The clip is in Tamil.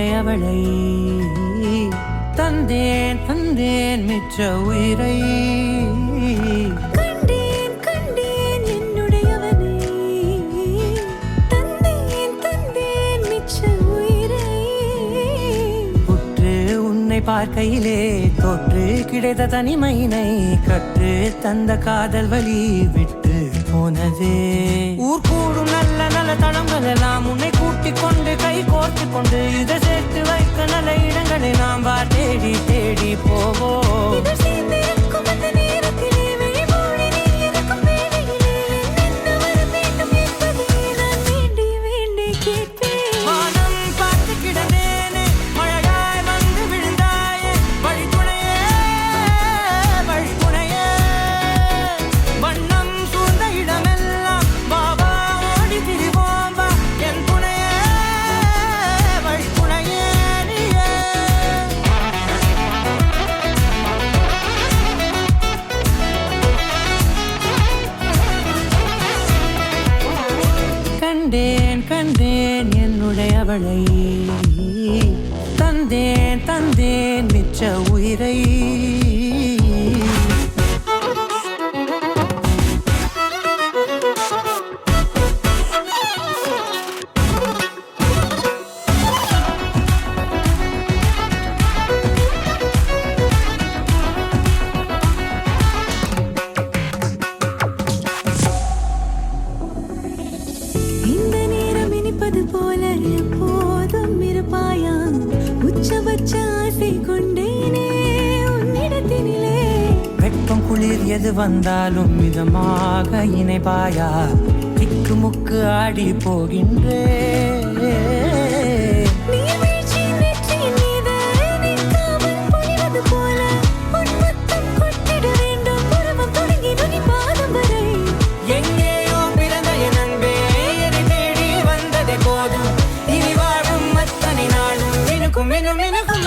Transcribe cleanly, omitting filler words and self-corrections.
என்னுடையவளை தந்தேன் தந்தேன் மிச்ச உயிரை கண்டேன் கண்டேன் என்னுடையவனை தந்தேன் தந்தேன் மிச்ச உயிரை உற்று உன்னை பார்க்கையிலே தொற்று கிடைத்த தனிமையினை கற்று தந்த காதல் வழி விட்டு போனதே ஊர் கூடும் நல்ல நல்ல தளங்கள் எல்லாம் உன்னை கூட்டிக் கொண்டு கை கோர்த்து கொண்டு இதை சேர்த்து வைக்க நல்ல இடங்களை நாம் தேடி தேடி போவோம். இதழ் சேர்ந்திருக்கும் அந்த நேரத்திலே விழிமூடி நீ இருக்கும் வேளையிலே என்ன வர வேண்டும் என்பதை நான் வேண்டி வேண்டி கேட்பேன். வானம் பார்த்து கிடந்தேனே மழையாய் வந்து விழுந்தாயே வழித்துணையே வழித்துணையே வண்ணம் சூழ்ந்த இடமெல்லாம் பாபா ஓடி திரிவோம் வா என் துணையே வழித்துணையே நீயே. கண்டேன் கண்டேன் என்னுடையவளை தந்தேன் தந்தேன் மிச்ச உயிரை இந்த நேரம் இனிப்பது போல எப்போதும் இருப்பாயா உச்சபட்ச ஆசை கொண்டேனே உன்னிடத்தினிலே வெப்பம் குளிர் எது வந்தாலும் மிதமாக இணைப்பாயா திக்கு முக்கு ஆடி போகின்றே நீர்வீழ்ச்சியின் நெற்றியின் மீது நிற்காமல் பொழிவது போல உன் முத்தம் கொட்டிட வேண்டும் பருவம் தொடங்கி நுனி பாதம் வரை எங்கேயோ பிறந்த என் அன்பே என்னை தேடி வந்ததே போதும் இனி வாழும் அத்தனை நாளும் மினுக்கும் மினுக்கும்